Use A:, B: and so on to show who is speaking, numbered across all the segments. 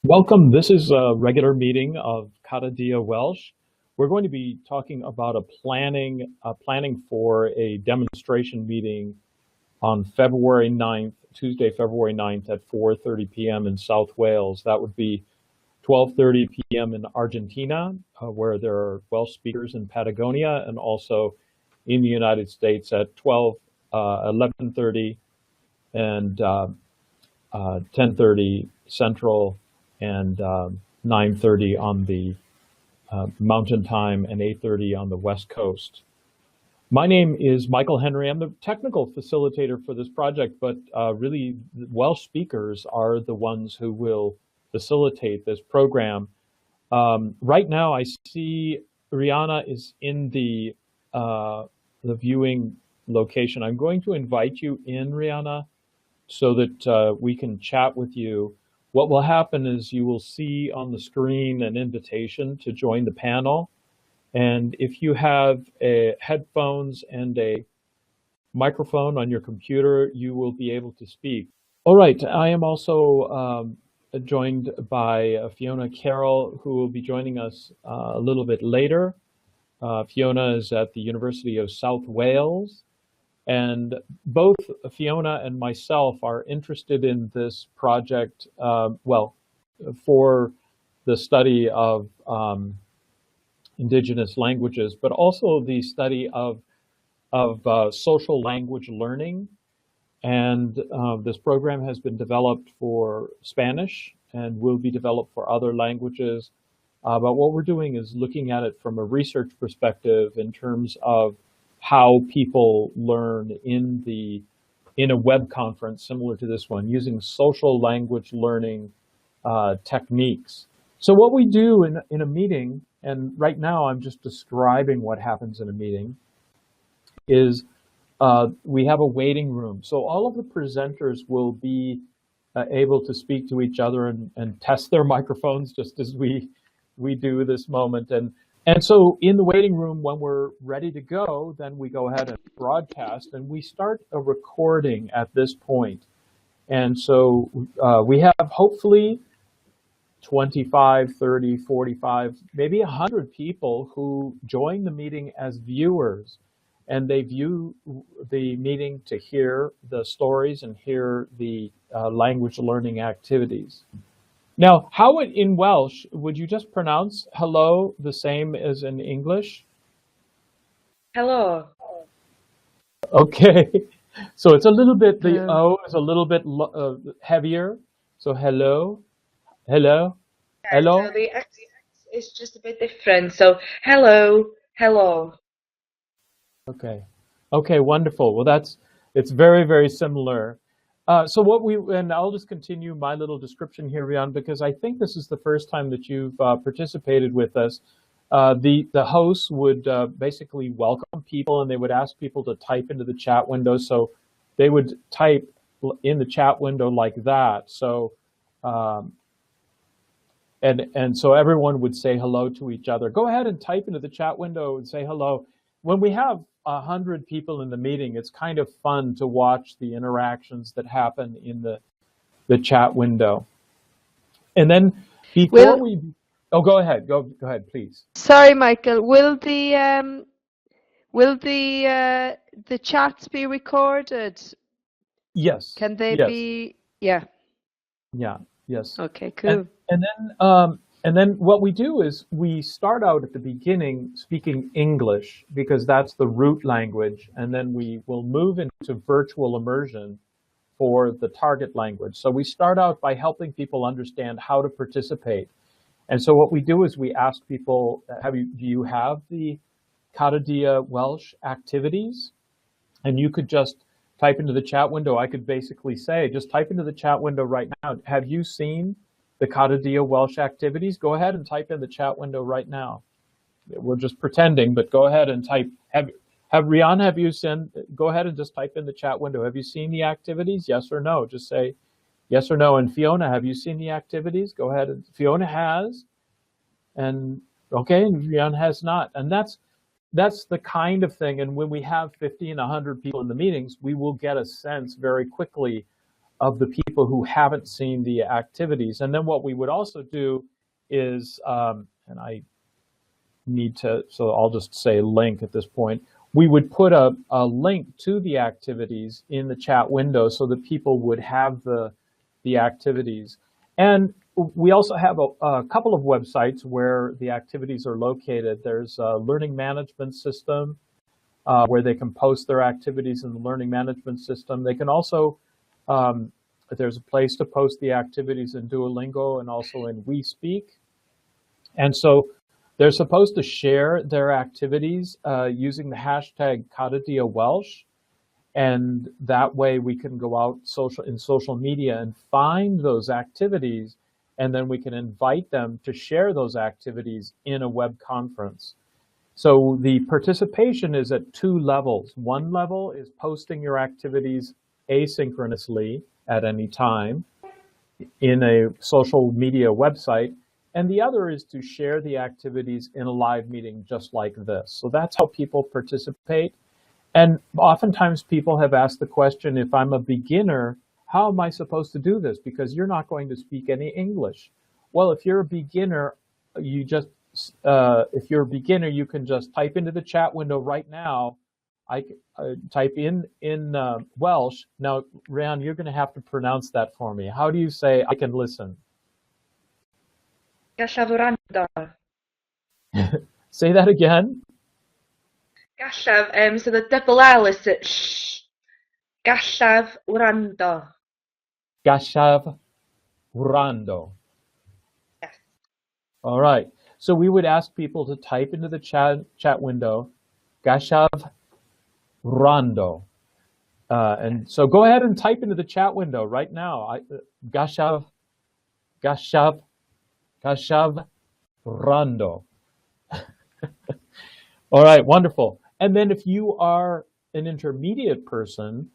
A: Welcome. This is a regular meeting of Cada Día Welsh. We're going to be talking about planning for a demonstration meeting on February 9th, Tuesday, February 9th at 4:30 p.m. in South Wales. That would be 12:30 p.m. in Argentina, where there are Welsh speakers in Patagonia, and also in the United States at 11:30 and 10:30 Central and 9:30 on the Mountain Time and 8:30 on the West Coast. My name is Michael Henry. I'm the technical facilitator for this project, but really Welsh speakers are the ones who will facilitate this program. Right now I see Rihanna is in the viewing location. I'm going to invite you in, Rihanna, so that we can chat with you. What will happen is you will see on the screen an invitation to join the panel. And if you have headphones and a microphone on your computer, you will be able to speak. All right, I am also joined by Fiona Carroll, who will be joining us a little bit later. Fiona is at the University of South Wales. And both Fiona and myself are interested in this project, for the study of Indigenous languages, but also the study of social language learning. And this program has been developed for Spanish and will be developed for other languages. But what we're doing is looking at it from a research perspective in terms of how people learn in a web conference similar to this one, using social language learning techniques. So what we do in a meeting, and right now I'm just describing what happens in a meeting, is we have a waiting room. So all of the presenters will be able to speak to each other and test their microphones just as we do this moment. And so in the waiting room, when we're ready to go, then we go ahead and broadcast, and we start a recording at this point. And so we have hopefully 25, 30, 45, maybe 100 people who join the meeting as viewers, and they view the meeting to hear the stories and hear the language learning activities. Now, how in Welsh, would you just pronounce hello the same as in English?
B: Hello.
A: Okay, so it's a little bit, the O is a little bit heavier. So hello, hello, hello.
B: So the X is just a bit different. So hello, hello.
A: Okay, okay, wonderful. Well, it's very, very similar. And I'll just continue my little description here, Rian, because I think this is the first time that you've participated with us. The hosts would basically welcome people, and they would ask people to type into the chat window. So they would type in the chat window like that. So and so everyone would say hello to each other. Go ahead and type into the chat window and say hello. When we have 100 people in the meeting, it's kind of fun to watch the interactions that happen in the chat window. And then before go ahead, go ahead, please.
C: Sorry, Michael. Will the chats be recorded?
A: Yes.
C: Can they be? Yeah.
A: Yeah. Yes.
C: Okay. Cool.
A: And then what we do is we start out at the beginning speaking English because that's the root language, and then we will move into virtual immersion for the target language. So we start out by helping people understand how to participate. And so what we do is we ask people, do you have the Cada Día Welsh activities? And you could just type into the chat window. I could basically say, just type into the chat window right now, have you seen the Cada Día Welsh activities? Go ahead and type in the chat window right now. We're just pretending, but go ahead and type. Rihanna, have you seen? Go ahead and just type in the chat window. Have you seen the activities? Yes or no. Just say yes or no. And Fiona, have you seen the activities? Go ahead. And Fiona has, and okay, and Rihanna has not. And that's the kind of thing. And when we have 50 and 100 people in the meetings, we will get a sense very quickly of the people people who haven't seen the activities. And then what we would also do is, and I need to, so I'll just say link at this point. We would put a link to the activities in the chat window so that people would have the activities. And we also have a couple of websites where the activities are located. There's a learning management system where they can post their activities in the learning management system. They can also, there's a place to post the activities in Duolingo and also in We Speak. And so they're supposed to share their activities using the hashtag Cada Día Welsh. And that way we can go out in social media and find those activities, and then we can invite them to share those activities in a web conference. So the participation is at two levels. One level is posting your activities asynchronously at any time in a social media website. And the other is to share the activities in a live meeting just like this. So that's how people participate. And oftentimes people have asked the question, if I'm a beginner, how am I supposed to do this? Because you're not going to speak any English. Well, if you're a beginner, you can just type into the chat window right now. I type in Welsh. Now, Ryan, you're going to have to pronounce that for me. How do you say I can listen?
B: Gallaf wrando.
A: Say that again.
B: Gallaf, so the double L is at sh. Gallaf wrando.
A: Gallaf wrando.
B: Yes.
A: All right. So we would ask people to type into the chat window, Gallaf wrando. And so go ahead and type into the chat window right now. Gallaf wrando. All right, wonderful. And then if you are an intermediate person,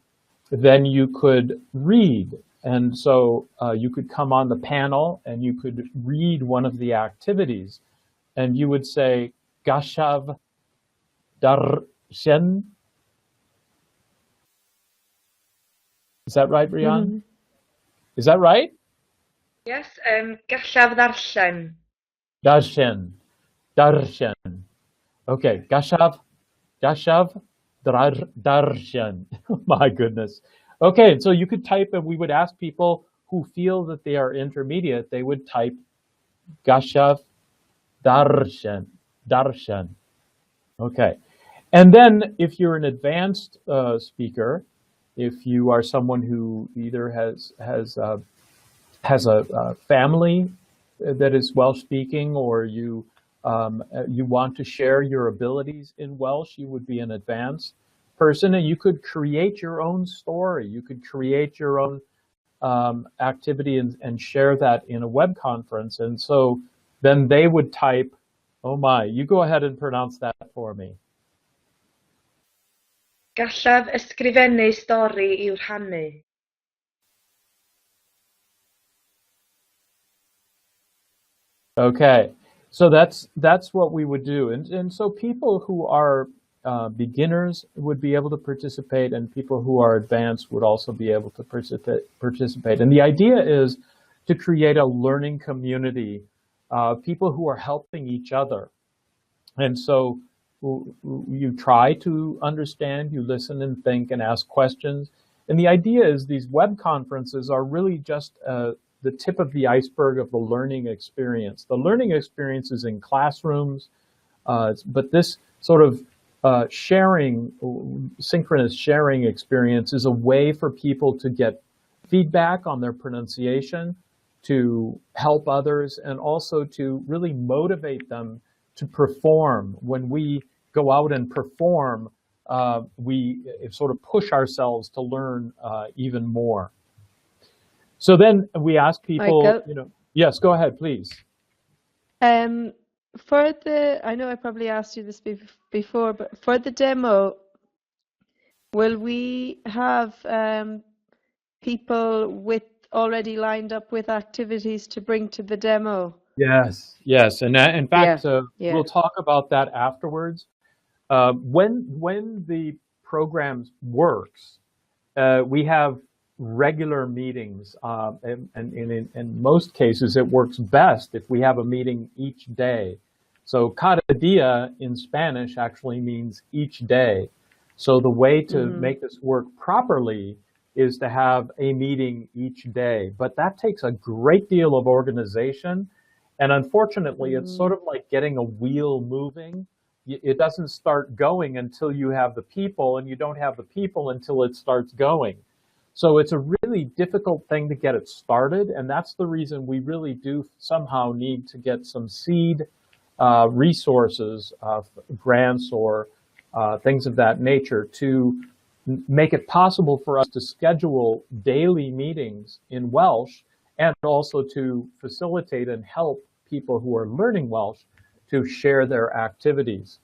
A: then you could read. And so you could come on the panel and you could read one of the activities. And you would say, Gallaf darshan. Is that right, Brian?
C: Mm-hmm.
A: Is that right?
B: Yes, gallaf ddarllen.
A: Darshan. Darshan. Okay, Gallaf darshan. My goodness. Okay, so you could type, and we would ask people who feel that they are intermediate, they would type Gallaf darshan. Darshan. Okay. And then if you're an advanced speaker, if you are someone who either has a family that is Welsh speaking, or you want to share your abilities in Welsh, you would be an advanced person, and you could create your own story. You could create your own activity and share that in a web conference. And so then they would type, oh my, you go ahead and pronounce that for me.
B: Gallaf ysgrifennu stori i'w rhannu.
A: Okay, so that's what we would do. And so people who are beginners would be able to participate, and people who are advanced would also be able to participate. And the idea is to create a learning community, people who are helping each other. And so you try to understand, you listen and think and ask questions. And the idea is these web conferences are really just the tip of the iceberg of the learning experience. The learning experience is in classrooms, but this sort of synchronous sharing experience is a way for people to get feedback on their pronunciation, to help others, and also to really motivate them to perform. When we go out and perform, we sort of push ourselves to learn even more. So then we ask people, yes, go ahead, please.
C: I know I probably asked you this before, but for the demo, will we have people already lined up with activities to bring to the demo?
A: Yes, and in fact, we'll talk about that afterwards. When the program works, we have regular meetings. And in most cases, it works best if we have a meeting each day. So cada día in Spanish actually means each day. So the way to make this work properly is to have a meeting each day. But that takes a great deal of organization. And unfortunately, it's sort of like getting a wheel moving. It doesn't start going until you have the people, and you don't have the people until it starts going. So it's a really difficult thing to get it started, and that's the reason we really do somehow need to get some seed resources, grants or things of that nature to make it possible for us to schedule daily meetings in Welsh and also to facilitate and help people who are learning Welsh to share their activities.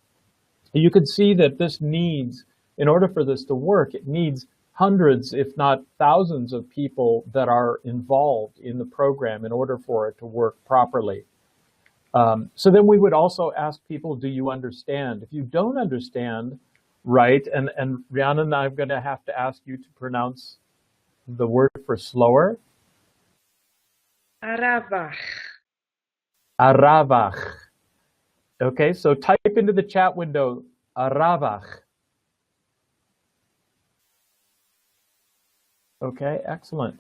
A: You can see that this needs, in order for this to work, it needs hundreds, if not thousands of people that are involved in the program in order for it to work properly. So then we would also ask people, do you understand? If you don't understand, right, and Rhiannon, I'm going to have to ask you to pronounce the word for slower.
B: Arafach.
A: Arafach. Okay, so type into the chat window, arafach. Okay, excellent.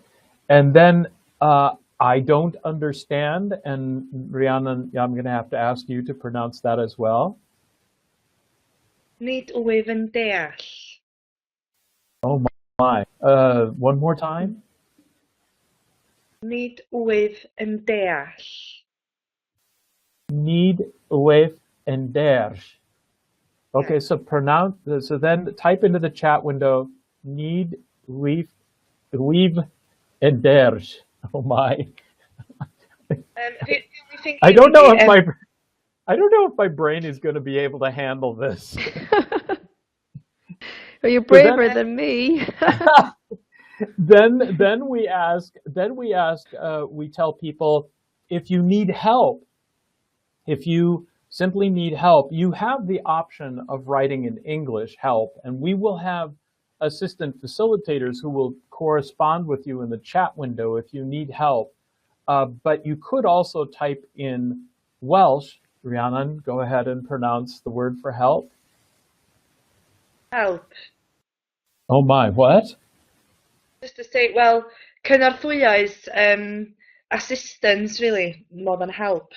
A: And then I don't understand, and Rhiannon, I'm going to have to ask you to pronounce that as well.
B: Nid wyf yn deall.
A: Oh my. One more time.
B: Nid wyf yn deall.
A: Need, wyf, and dersh. Okay, so pronounce. So then type into the chat window. Need, wyf, and dersh. Oh my. I don't know if my brain is going to be able to handle this.
C: Well, you're braver than me.
A: Then we tell people, if you need help, if you simply need help, you have the option of writing in English help, and we will have assistant facilitators who will correspond with you in the chat window if you need help. But you could also type in Welsh. Rhiannon, go ahead and pronounce the word for help.
B: Help.
A: Oh my, what?
B: Just to say, well, cynorthwyo is assistance, really, more than help.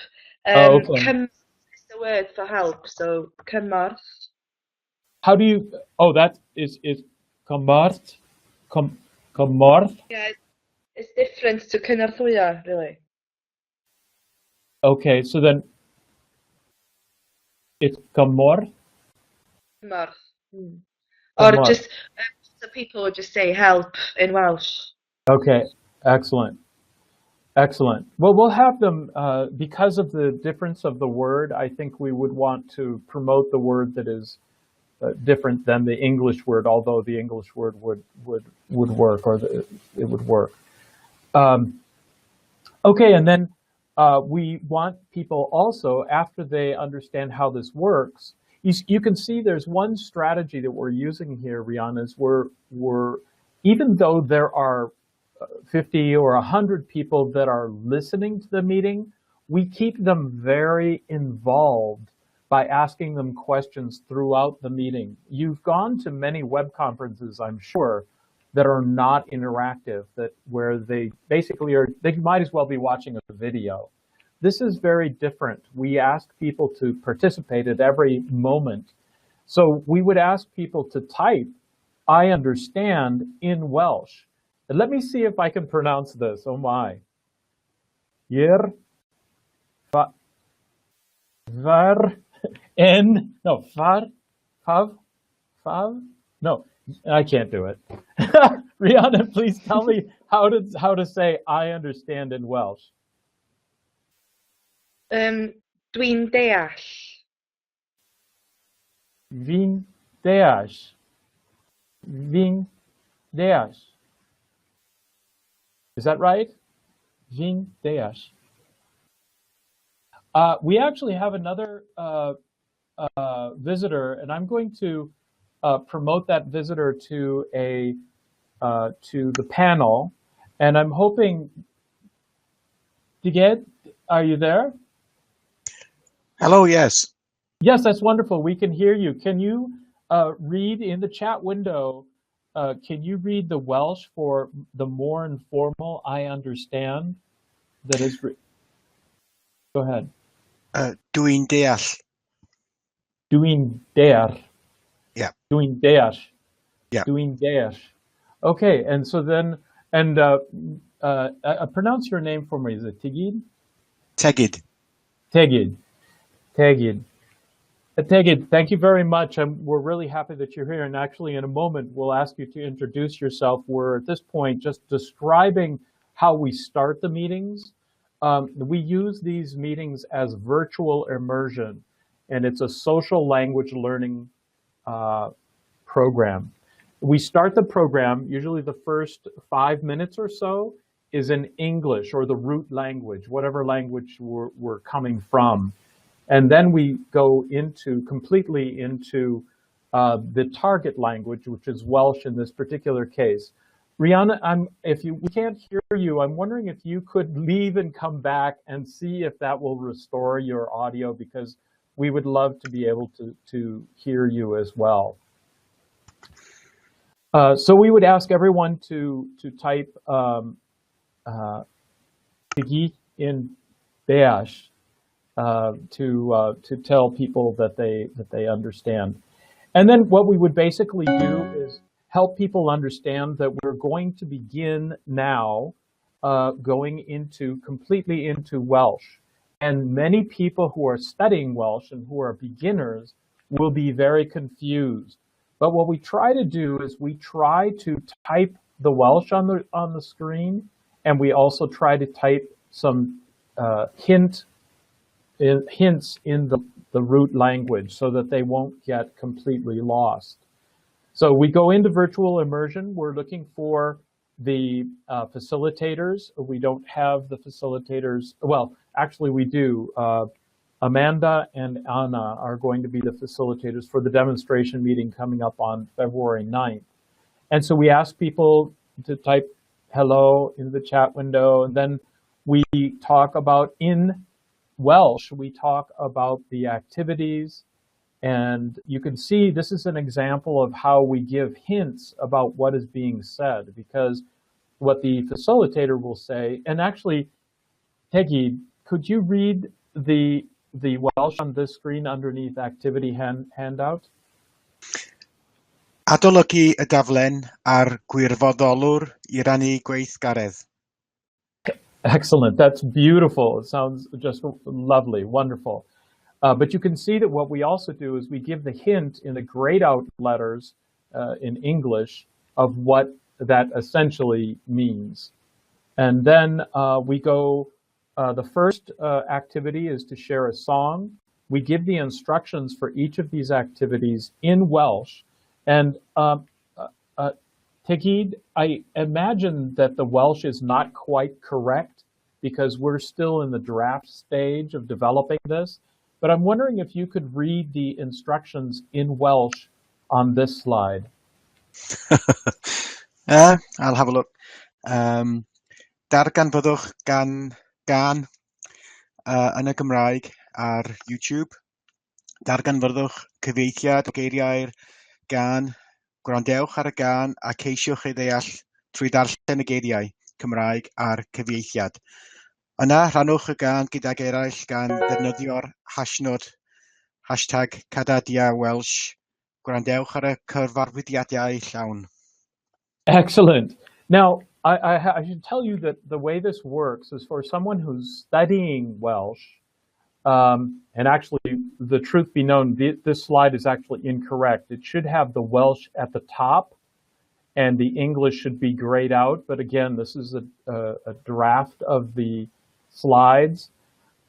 A: Okay.
B: Cymorth is the word for help, so cymorth.
A: How do you, oh, that is cymorth? Cymorth?
B: Yeah, it's different to cynorthwyo, really.
A: Okay, so then it's cymorth?
B: Cymorth. Or just, so people would just say help in Welsh.
A: Okay, excellent. Excellent. Well, we'll have them, because of the difference of the word, I think we would want to promote the word that is different than the English word, although the English word would work, or it would work. Okay, and then we want people also, after they understand how this works, you can see there's one strategy that we're using here, Rhiannon, is we're even though there are 50 or 100 people that are listening to the meeting, we keep them very involved by asking them questions throughout the meeting. You've gone to many web conferences, I'm sure, that are not interactive, where they basically they might as well be watching a video. This is very different. We ask people to participate at every moment. So we would ask people to type, I understand, in Welsh. And let me see if I can pronounce this. Oh my. Far, no, I can't do it. Rhiannon, please tell me how to say I understand in Welsh.
B: Dwi'n deall.
A: Fi'n deall. Fi'n deall. Is that right? Fi'n deall. We actually have another visitor, and I'm going to promote that visitor to a to the panel, and I'm hoping, Diged, are you there?
D: Hello, yes.
A: Yes, that's wonderful. We can hear you. Can you read in the chat window, can you read the Welsh for the more informal I understand? That is, go ahead.
D: Dwi'n deall.
A: Dwi'n deall.
D: Yeah.
A: Dwi'n deall.
D: Yeah.
A: Dwi'n deall. Okay, and so then, and pronounce your name for me. Is it Tigid?
D: Tegid.
A: Tegid. Tegid. Tegid, thank you very much. We're really happy that you're here. And actually, in a moment, we'll ask you to introduce yourself. We're at this point just describing how we start the meetings. We use these meetings as virtual immersion, and it's a social language learning program. We start the program, usually the first 5 minutes or so is in English or the root language, whatever language we're coming from. And then we go completely into the target language, which is Welsh in this particular case. Rihanna, we can't hear you, I'm wondering if you could leave and come back and see if that will restore your audio, because we would love to be able to hear you as well. So we would ask everyone to type Piggy in Dash to tell people that they understand. And then what we would basically do is help people understand that we're going to begin now going completely into Welsh. And many people who are studying Welsh and who are beginners will be very confused. But what we try to do is we try to type the Welsh on the screen, and we also try to type some hints in the root language so that they won't get completely lost. So we go into virtual immersion. We're looking for the facilitators. We don't have the facilitators. Well, actually we do. Amanda and Anna are going to be the facilitators for the demonstration meeting coming up on February 9th. And so we ask people to type hello in the chat window, and then we talk about, in Welsh, we talk about the activities. And you can see this is an example of how we give hints about what is being said, because what the facilitator will say, and actually, Peggy, could you read the Welsh on this screen underneath activity handout?
D: Adolygu y daflen ar gwirfoddolwr I rannu gweithgaredd.
A: Excellent. That's beautiful. It sounds just lovely, wonderful. But you can see that what we also do is we give the hint in the grayed out letters in English of what that essentially means. And then we go, the first activity is to share a song. We give the instructions for each of these activities in Welsh. And Tegid, I imagine that the Welsh is not quite correct because we're still in the draft stage of developing this. But I'm wondering if you could read the instructions in Welsh on this slide.
D: I'll have a look. Darganfoddwch gan yn y Gymraeg ar YouTube. Darganfoddwch cyfieithiad o geiriau'r gan, gwrandewch ar y gan a ceisiwch ei ddeall trwy darllen y geiriau Cymraeg a'r cyfieithiad. Yna, rhannwch y gan gydag eraill gan ddefnyddio'r hashtag Cada Día Welsh. Gwrandewch ar y cyfarwyddiadau llawn.
A: Excellent. Now, I should tell you that the way this works is for someone who's studying Welsh, and actually, the truth be known, this slide is actually incorrect. It should have the Welsh at the top, and the English should be grayed out. But again, this is a draft of the slides.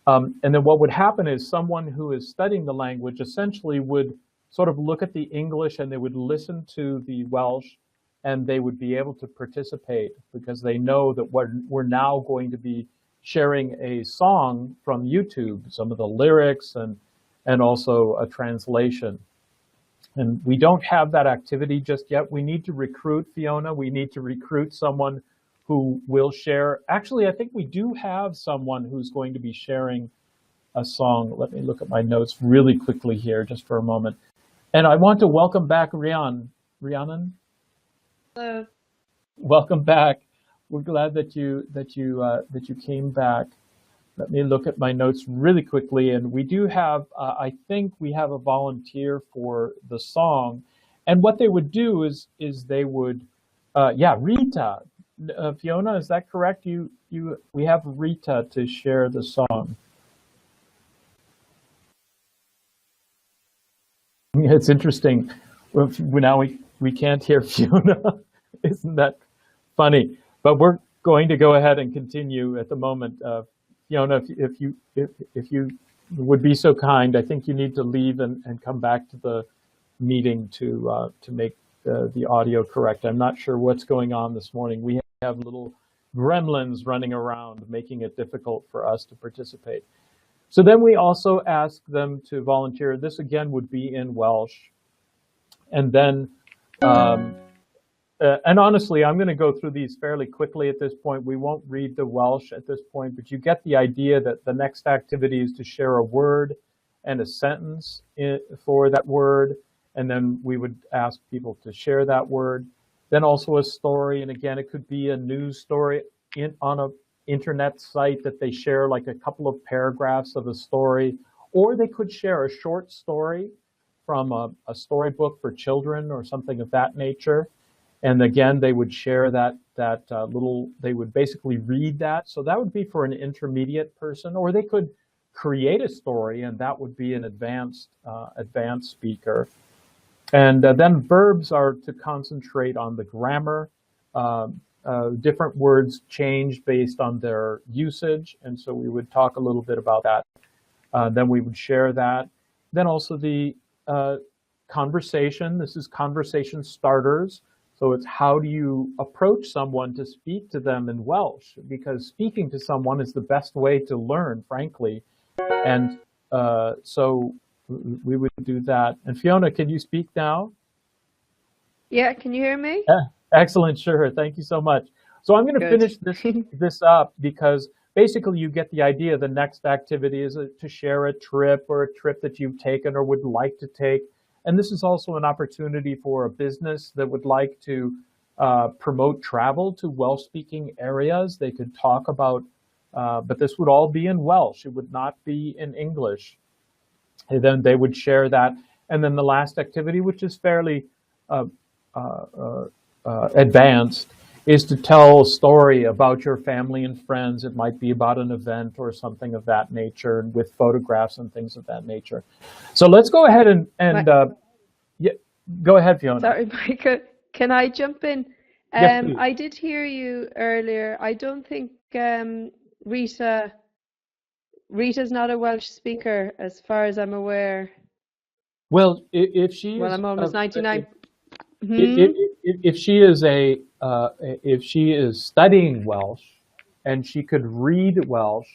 A: And then what would happen is someone who is studying the language essentially would sort of look at the English and they would listen to the Welsh, and they would be able to participate because they know that we're now going to be sharing a song from YouTube, some of the lyrics and also a translation. And we don't have that activity just yet. We need to recruit, Fiona. We need to recruit someone who will share. Actually, I think we do have someone who's going to be sharing a song. Let me look at my notes really quickly here, just for a moment. And I want to welcome back Rhiannon.
B: Hello.
A: Welcome back. We're glad that you came back. Let me look at my notes really quickly, and we do have, I think we have a volunteer for the song, and what they would do is they would, yeah, Rita, Fiona, is that correct? We have Rita to share the song. It's interesting. Now we can't hear Fiona. Isn't that funny? But we're going to go ahead and continue at the moment. Fiona, if you would be so kind, I think you need to leave and come back to the meeting to make the audio correct. I'm not sure what's going on this morning. We have little gremlins running around, making it difficult for us to participate. So then we also ask them to volunteer. This again would be in Welsh. And then, and honestly, I'm going to go through these fairly quickly at this point. We won't read the Welsh at this point, but you get the idea that the next activity is to share a word and a sentence for that word. And then we would ask people to share that word. Then also a story. And again, it could be a news story on an internet site that they share like a couple of paragraphs of a story, or they could share a short story from a storybook for children or something of that nature. And again, they would share that they would basically read that. So that would be for an intermediate person, or they could create a story, and that would be an advanced speaker. And then verbs are to concentrate on the grammar. Different words change based on their usage, and so we would talk a little bit about that. Then we would share that. Then also the conversation. This is conversation starters. So it's how do you approach someone to speak to them in Welsh? Because speaking to someone is the best way to learn, frankly. And so we would do that. And Fiona, can you speak now?
C: Yeah, can you hear me?
A: Excellent, sure. Thank you so much. So I'm going to finish this up because basically you get the idea. The next activity is to share a trip or a trip that you've taken or would like to take. And this is also an opportunity for a business that would like to promote travel to Welsh-speaking areas. They could talk about, but this would all be in Welsh. It would not be in English. And then they would share that. And then the last activity, which is fairly advanced, is to tell a story about your family and friends. It might be about an event or something of that nature, and with photographs and things of that nature. So let's go ahead and yeah, go ahead, Fiona.
C: Sorry, Michael. Can I jump in?
A: Yes, please.
C: I did hear you earlier. I don't think Rita's not a Welsh speaker, as far as I'm aware.
A: Well, if she is,
C: well, I'm almost 99.
A: If she is if she is studying Welsh and she could read Welsh,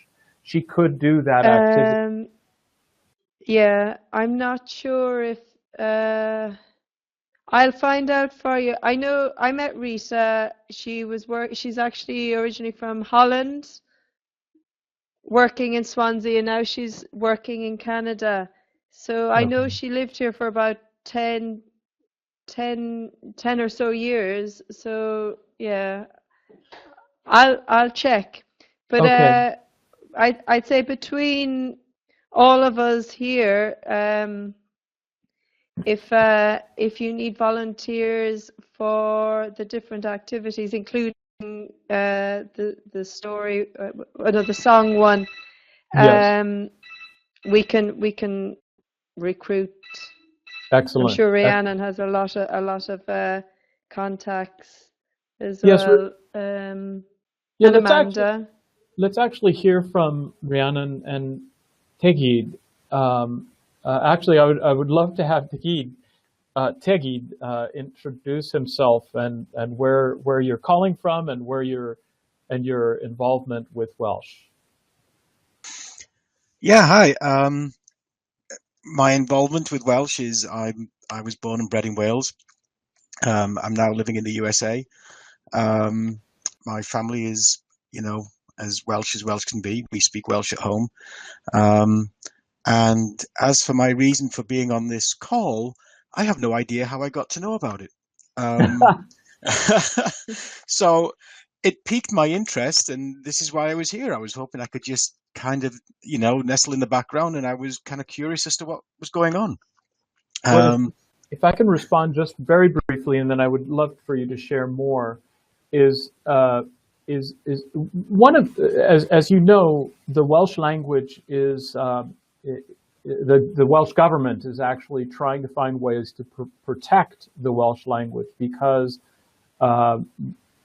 A: she could do that activity.
C: Yeah, I'm not sure if I'll find out for you. I know I met Rita. She's actually originally from Holland, working in Swansea, and now she's working in Canada. So I know she lived here for about 10 or so years. So yeah, I'll check. But
A: Okay.
C: I'd say between all of us here, if you need volunteers for the different activities, including the story, the song one,
A: Yes.
C: we can recruit.
A: Excellent.
C: I'm sure Rhiannon has a lot of contacts as
A: Yes,
C: well.
A: yeah,
C: And Amanda.
A: let's actually hear from Rhiannon and Tegid. Actually, I would love to have Tegid introduce himself and where you're calling from and your involvement with Welsh.
D: Yeah, hi. My involvement with Welsh is I'm I was born and bred in Wales. I'm now living in the USA. My family is, as Welsh can be. We speak Welsh at home. And as for my reason for being on this call, I have no idea how I got to know about it. So it piqued my interest, and this is why I was here. I was hoping I could just kind of, nestle in the background, and I was kind of curious as to what was going on.
A: Well, if I can respond just very briefly, and then I would love for you to share more, is one of, as you know, the Welsh language is, the Welsh government is actually trying to find ways to protect the Welsh language because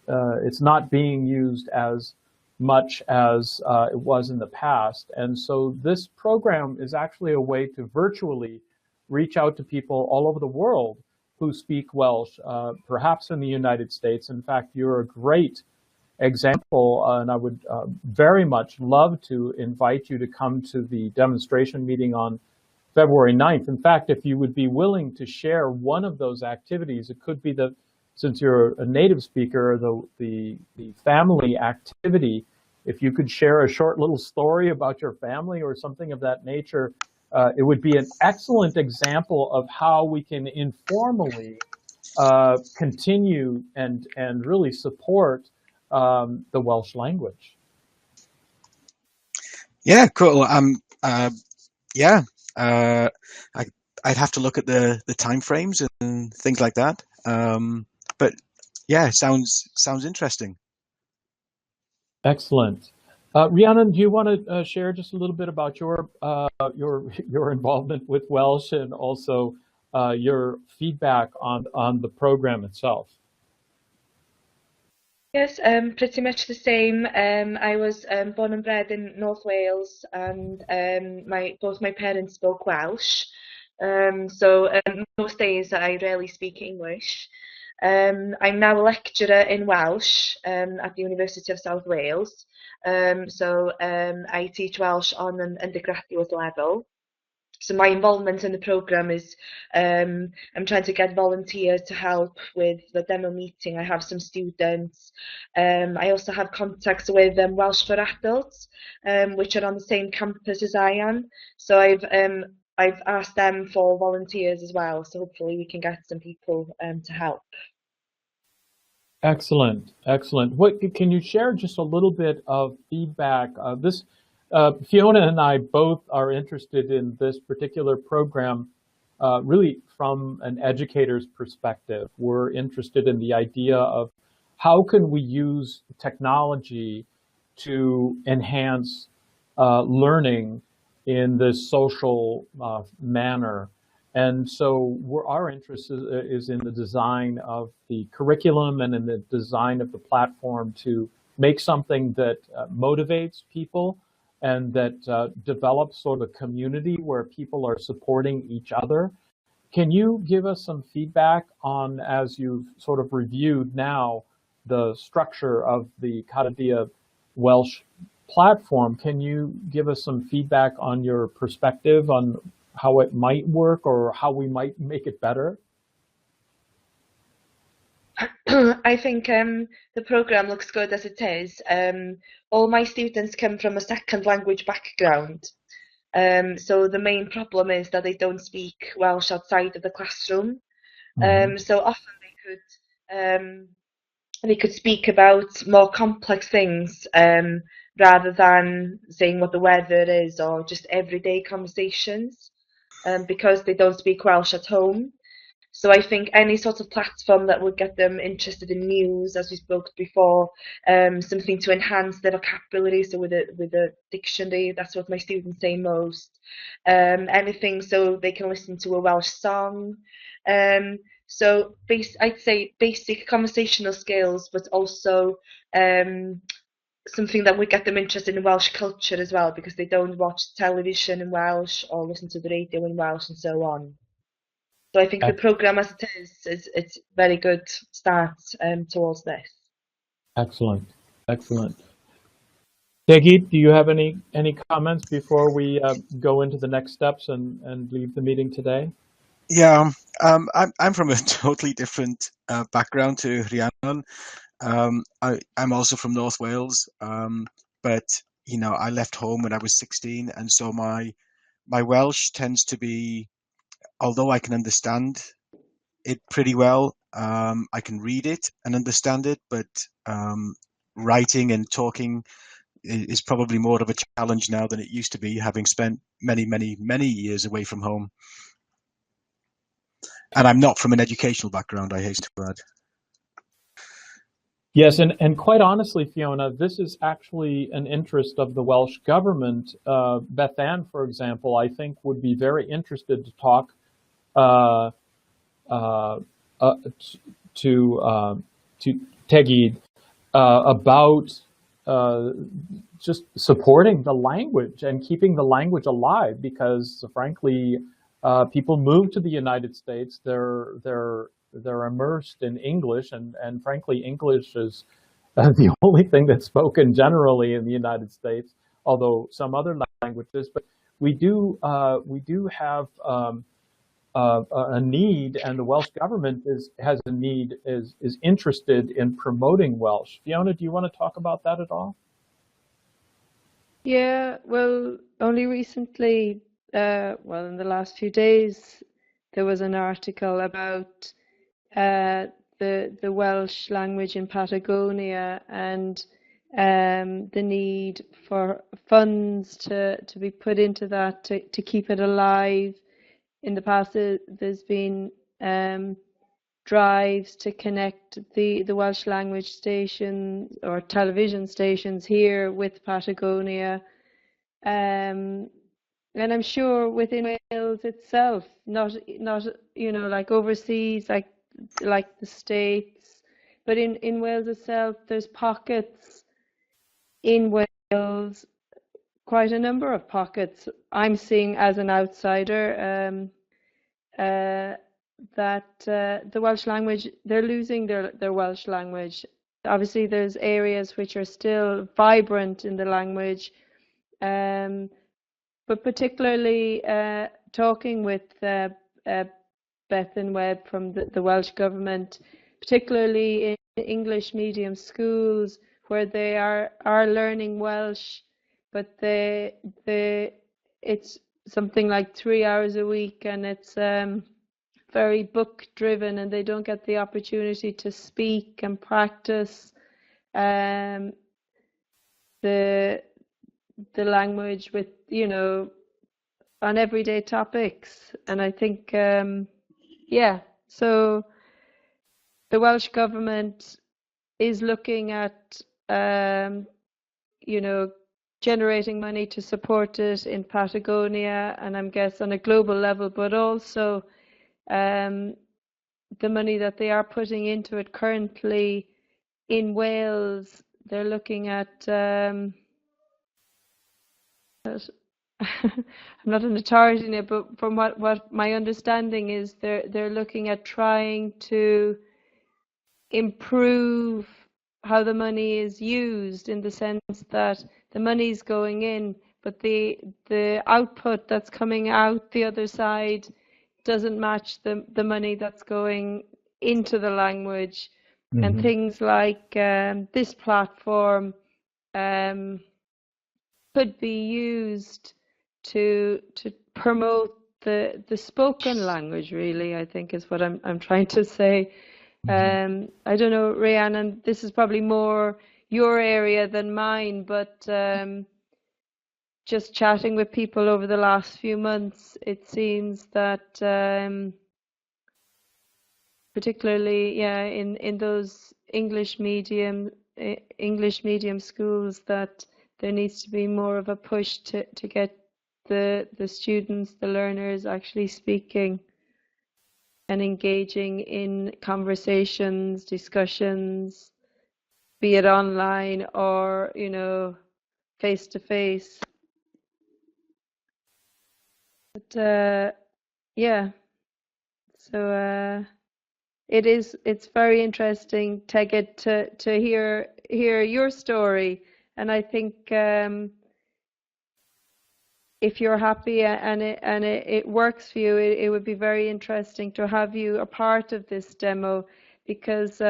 A: it's not being used as much as it was in the past. And so this program is actually a way to virtually reach out to people all over the world who speak Welsh, perhaps in the United States. In fact, you're a great example, and I would very much love to invite you to come to the demonstration meeting on February 9th. In fact, if you would be willing to share one of those activities, it could be since you're a native speaker, the family activity. If you could share a short little story about your family or something of that nature, it would be an excellent example of how we can informally continue and really support the Welsh language.
D: Yeah, cool. I'd have to look at the time frames and things like that. But yeah, sounds interesting.
A: Excellent. Rhiannon, do you want to share just a little bit about your involvement with Welsh and also your feedback on the program itself?
B: Yes, pretty much the same. I was born and bred in North Wales, and both my parents spoke Welsh. So most days I rarely speak English. I'm now a lecturer in Welsh at the University of South Wales. So I teach Welsh on an undergraduate level. So my involvement in the programme is I'm trying to get volunteers to help with the demo meeting. I have some students. I also have contacts with Welsh for Adults, which are on the same campus as I am. So I've asked them for volunteers as well. So hopefully we can get some people to help.
A: Excellent, excellent. Can you share just a little bit of feedback? Fiona and I both are interested in this particular program really from an educator's perspective. We're interested in the idea of how can we use technology to enhance learning in this social manner. And so our interest is in the design of the curriculum and in the design of the platform to make something that motivates people and that develops sort of a community where people are supporting each other. Can you give us some feedback on, as you've sort of reviewed now, the structure of the Cada Día Welsh platform? Can you give us some feedback on your perspective on how it might work or how we might make it better?
B: I think the programme looks good as it is. All my students come from a second language background. So the main problem is that they don't speak Welsh outside of the classroom. So often they could speak about more complex things rather than saying what the weather is or just everyday conversations because they don't speak Welsh at home. So I think any sort of platform that would get them interested in news, as we spoke before, something to enhance their vocabulary. So with a dictionary, that's what my students say most. Anything so they can listen to a Welsh song. So I'd say basic conversational skills, but also something that would get them interested in Welsh culture as well, because they don't watch television in Welsh or listen to the radio in Welsh and so on. So I think the programme as it is it's very good start towards this.
A: Excellent, excellent. Tegid, do you have any comments before we go into the next steps and leave the meeting today?
D: Yeah, I'm from a totally different background to Rhiannon. I'm also from North Wales, but I left home when I was 16, and so my Welsh tends to be, although I can understand it pretty well, I can read it and understand it, but writing and talking is probably more of a challenge now than it used to be, having spent many, many, many years away from home. And I'm not from an educational background, I hasten to add.
A: Yes, and quite honestly, Fiona, this is actually an interest of the Welsh government. Beth Ann, for example, I think would be very interested to talk uh, uh, to Tegid about just supporting the language and keeping the language alive, because frankly, people move to the United States. They're immersed in English, and frankly, English is the only thing that's spoken generally in the United States. Although some other languages, but we do have a need, and the Welsh government has a need, is interested in promoting Welsh. Fiona, do you want to talk about that at all?
C: Yeah, well, only recently, well, in the last few days, there was an article about the Welsh language in Patagonia, and the need for funds to be put into that to keep it alive. In the past, there's been drives to connect the Welsh language stations or television stations here with Patagonia. Um, and I'm sure within Wales itself, not like overseas, like the States, but in Wales itself, there's pockets in Wales, quite a number of pockets I'm seeing as an outsider, uh, that the Welsh language, they're losing their Welsh language. Obviously, there's areas which are still vibrant in the language, um, but particularly talking with Bethan Webb from the Welsh government, particularly in English medium schools where they are learning Welsh, but it's something like 3 hours a week, and it's very book driven, and they don't get the opportunity to speak and practice um, the the language with on everyday topics. And I think yeah, so the Welsh government is looking at you know generating money to support it in Patagonia, and I'm guess on a global level, but also um, the money that they are putting into it currently in Wales. They're looking at I'm not an authority in it, but from what my understanding is, they're looking at trying to improve how the money is used, in the sense that the money's going in, but the output that's coming out the other side doesn't match the money that's going into the language. And things like this platform um, could be used to promote the spoken language, really, I think is what I'm trying to say. I don't know, Rhiannon, this is probably more your area than mine, but just chatting with people over the last few months, it seems that particularly, yeah, in those English medium schools, that there needs to be more of a push to get the students, the learners, actually speaking and engaging in conversations, discussions, be it online or face to face. But yeah, so it's very interesting, Teget, to hear your story. And I think if you're happy and it works for you, it would be very interesting to have you a part of this demo, because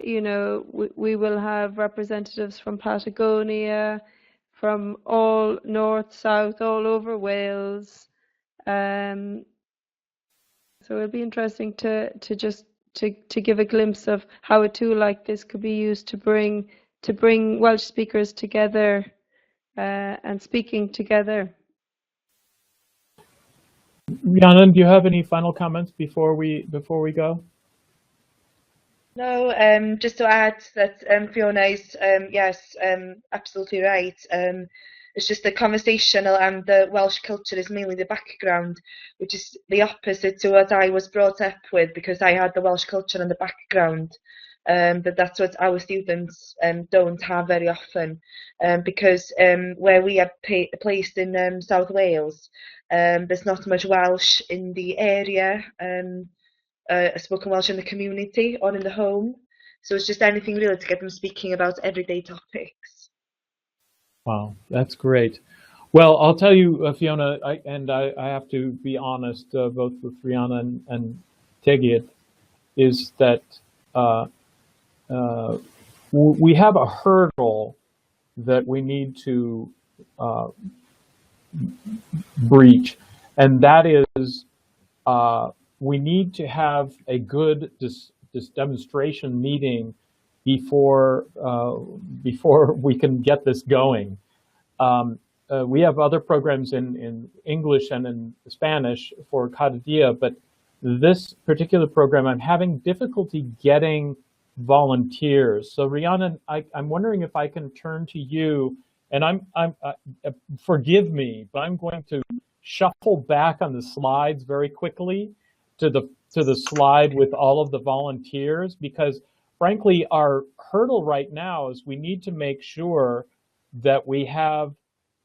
C: you know, we will have representatives from Patagonia, from all north, south, all over Wales. So it'll be interesting to just to give a glimpse of how a tool like this could be used to bring Welsh speakers together and speaking together.
A: Rhiannon, do you have any final comments before we go?
B: No, just to add that Fiona is yes, absolutely right. It's just the conversational and the Welsh culture is mainly the background, which is the opposite to what I was brought up with, because I had the Welsh culture in the background. But that's what our students don't have very often, because where we are placed in South Wales, there's not much Welsh in the area. Spoken Welsh in the community or in the home. So it's just anything really to get them speaking about everyday topics.
A: Wow, that's great. Well, I'll tell you, Fiona, I have to be honest, both with Rhiannon and Tegid, is that we have a hurdle that we need to breach, and that is we need to have a good this demonstration meeting before we can get this going. We have other programs in English and in Spanish for Cada Día, but this particular program, I'm having difficulty getting volunteers. So Rhiannon, I'm wondering if I can turn to you, and forgive me, but I'm going to shuffle back on the slides very quickly to the slide with all of the volunteers, because frankly, our hurdle right now is we need to make sure that we have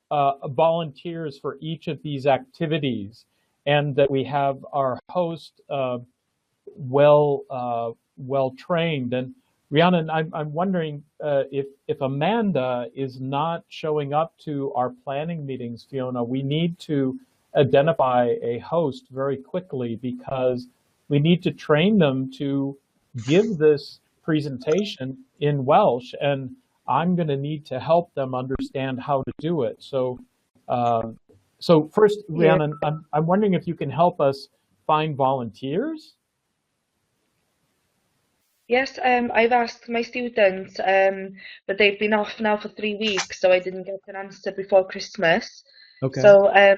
A: volunteers for each of these activities, and that we have our host well trained. And Rhiannon, I'm wondering if Amanda is not showing up to our planning meetings, Fiona, we need to identify a host very quickly, because we need to train them to give this presentation in Welsh, and I'm going to need to help them understand how to do it. So, so first, Rhiannon, I'm wondering if you can help us find volunteers.
B: Yes, I've asked my students, but they've been off now for 3 weeks, so I didn't get an answer before Christmas.
A: Okay.
B: So I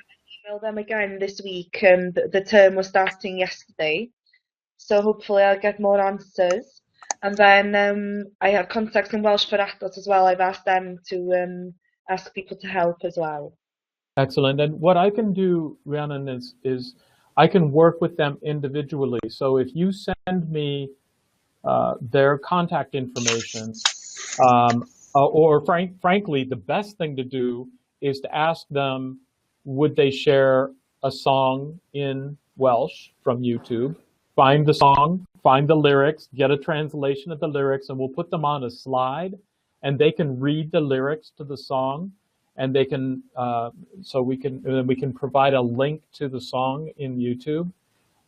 B: emailed them again this week, and the term was starting yesterday. So hopefully I'll get more answers. And then I have contacts in Welsh for Handout as well. I've asked them to ask people to help as well.
A: Excellent. And what I can do, Rhiannon, is I can work with them individually. So if you send me their contact information, or frankly, the best thing to do is to ask them, would they share a song in Welsh from YouTube? Find the song, find the lyrics, get a translation of the lyrics, and we'll put them on a slide, and they can read the lyrics to the song, and they can we can provide a link to the song in YouTube.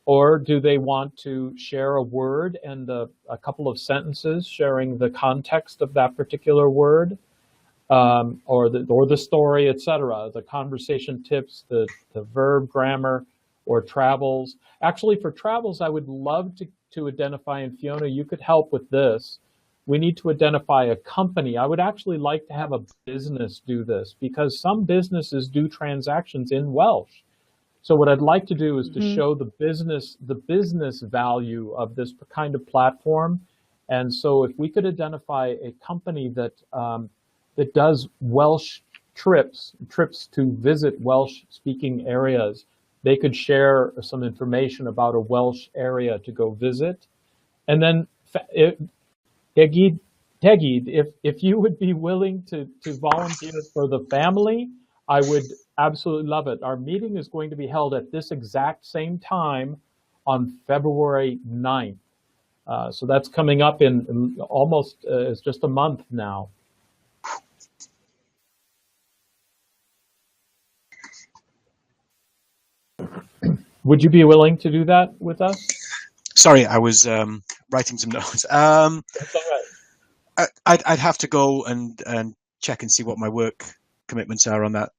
A: Or do they want to share a word and a couple of sentences sharing the context of that particular word, or the story, etc., the conversation tips, the verb grammar, or travels. Actually, for travels, I would love to identify, and Fiona, you could help with this. We need to identify a company. I would actually like to have a business do this, because some businesses do transactions in Welsh. So what I'd like to do is to show the business value of this kind of platform. And so if we could identify a company that that does Welsh trips to visit Welsh speaking areas, they could share some information about a Welsh area to go visit. And then Tegid, if you would be willing to volunteer for the family, I would absolutely love it. Our meeting is going to be held at this exact same time on February 9th. So that's coming up in almost, it's just a month now. Would you be willing to do that with us?
D: Sorry, I was writing some notes.
A: That's all right.
D: I'd have to go and check and see what my work commitments are on that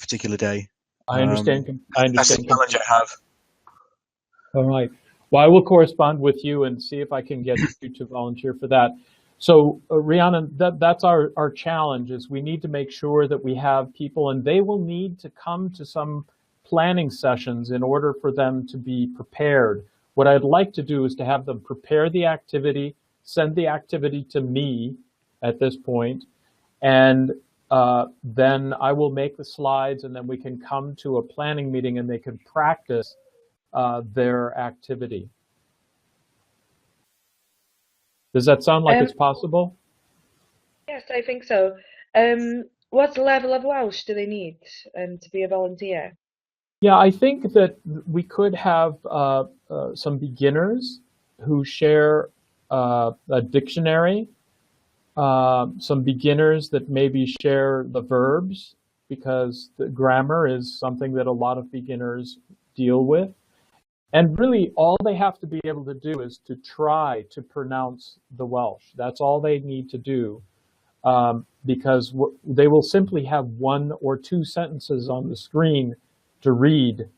D: particular day.
A: I understand. I
D: That's the
A: understand.
D: challenge I have.
A: All right. Well, I will correspond with you and see if I can get you to volunteer for that. So, Rhiannon, that's our challenge, is we need to make sure that we have people, and they will need to come to some planning sessions in order for them to be prepared. What I'd like to do is to have them prepare the activity, send the activity to me at this point, and then I will make the slides, and then we can come to a planning meeting and they can practice their activity. Does that sound like it's possible?
B: Yes, I think so. What level of Welsh do they need to be a volunteer?
A: Yeah, I think that we could have some beginners who share a dictionary, some beginners that maybe share the verbs, because the grammar is something that a lot of beginners deal with. And really, all they have to be able to do is to try to pronounce the Welsh. That's all they need to do, because they will simply have 1 or 2 sentences on the screen to read,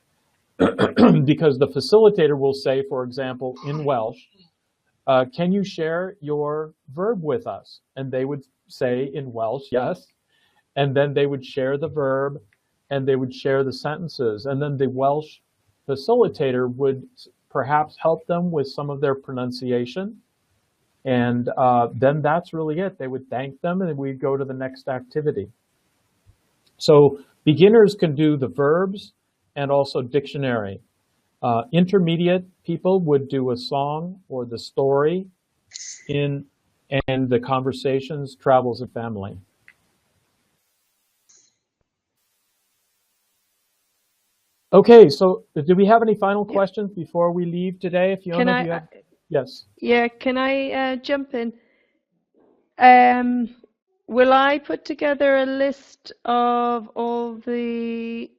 A: because the facilitator will say, for example, in Welsh, can you share your verb with us? And they would say in Welsh, yes. And then they would share the verb and they would share the sentences. And then the Welsh facilitator would perhaps help them with some of their pronunciation. And then that's really it. They would thank them and we'd go to the next activity. So beginners can do the verbs and also dictionary. Intermediate people would do a song or the story and the conversations, travels, and family. Okay, so do we have any final questions before we leave today? If
C: Can I?
A: Yes.
C: Yeah, can I jump in? Will I put together a list of all the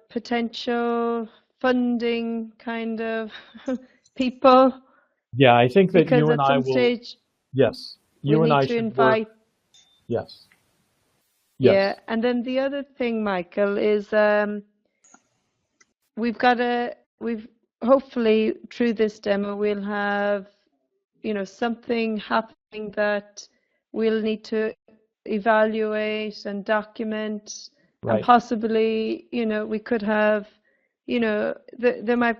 C: potential funding kind of people?
A: Yeah, I think that
C: Because
A: you and
C: at
A: I
C: some
A: will.
C: stage
A: Yes,
C: we
A: you and
C: need
A: I
C: to
A: should
C: invite.
A: work. Yes.
C: Yeah,
A: Yes.
C: and then the other thing, Michael, is we've hopefully through this demo we'll have, you know, something happening that we'll need to evaluate and document, and
A: Right.
C: possibly, you know, we could have, you know, there might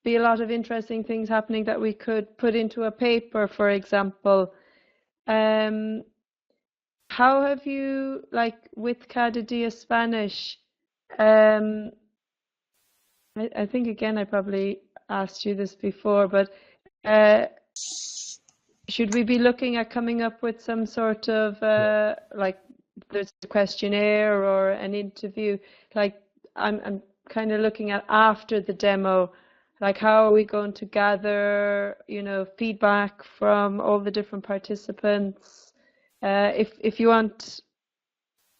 C: be a lot of interesting things happening that we could put into a paper, for example. How have you, like with Cada Día Spanish, I think again I probably asked you this before, but should we be looking at coming up with some sort of like there's a questionnaire or an interview? Like I'm kind of looking at after the demo, like how are we going to gather, you know, feedback from all the different participants? If you want,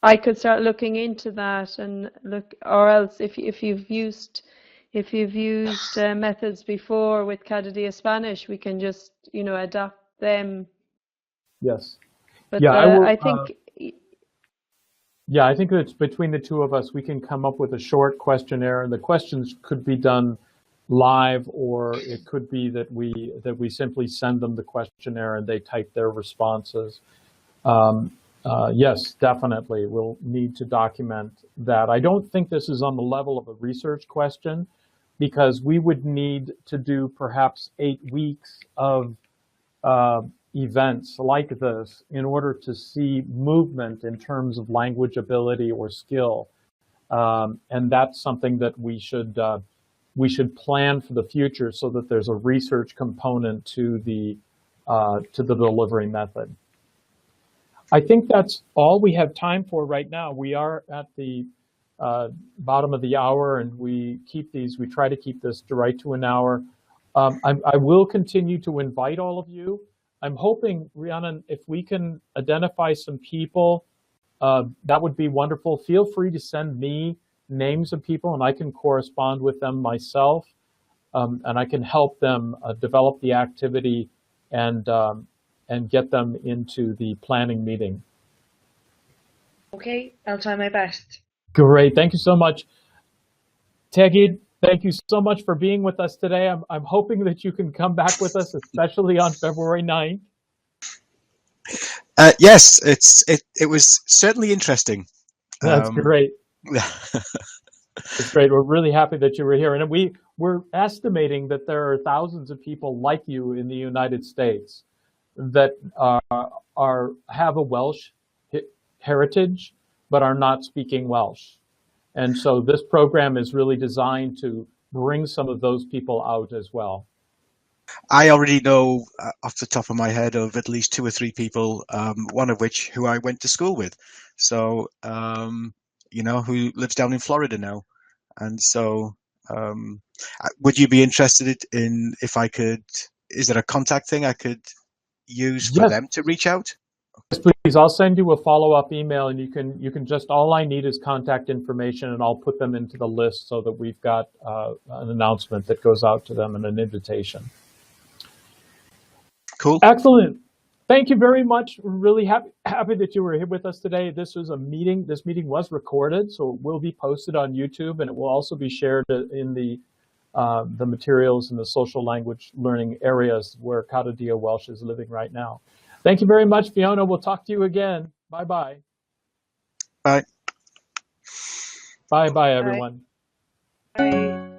C: I could start looking into that and look, or else if you've used methods before with Cada Día Spanish, we can just, you know, adapt them.
A: Yes.
C: But
A: Yeah, I will.
C: I think
A: Yeah, I think it's between the two of us, we can come up with a short questionnaire, and the questions could be done live, or it could be that we simply send them the questionnaire and they type their responses. Yes, definitely, we'll need to document that. I don't think this is on the level of a research question, because we would need to do perhaps 8 weeks of events like this in order to see movement in terms of language ability or skill. And that's something that we should plan for the future, so that there's a research component to the delivery method. I think that's all we have time for right now. We are at the bottom of the hour, and we try to keep this right to an hour. I will continue to invite all of you. I'm hoping, Rhiannon, if we can identify some people, that would be wonderful. Feel free to send me names of people, and I can correspond with them myself, and I can help them develop the activity and get them into the planning meeting.
B: Okay, I'll try my best.
A: Great, thank you so much. Tegid, thank you so much for being with us today. I'm hoping that you can come back with us, especially on February 9th.
D: Yes, it was certainly interesting.
A: That's great. It's great. We're really happy that you were here. And we're estimating that there are thousands of people like you in the United States that have a Welsh heritage, but are not speaking Welsh. And so this program is really designed to bring some of those people out as well.
D: I already know off the top of my head of at least 2 or 3 people, one of which who I went to school with. So, you know, who lives down in Florida now. And so, would you be interested in if I could, is there a contact thing I could use for them to reach out?
A: Yes, please. I'll send you a follow-up email, and you can just, all I need is contact information, and I'll put them into the list so that we've got an announcement that goes out to them and an invitation.
D: Cool.
A: Excellent. Thank you very much. We're really happy that you were here with us today. This was a meeting. This meeting was recorded, so it will be posted on YouTube, and it will also be shared in the materials in the social language learning areas where Cada Día Welsh is living right now. Thank you very much, Fiona. We'll talk to you again. Bye-bye.
D: Bye.
A: Bye-bye, everyone.
B: Bye.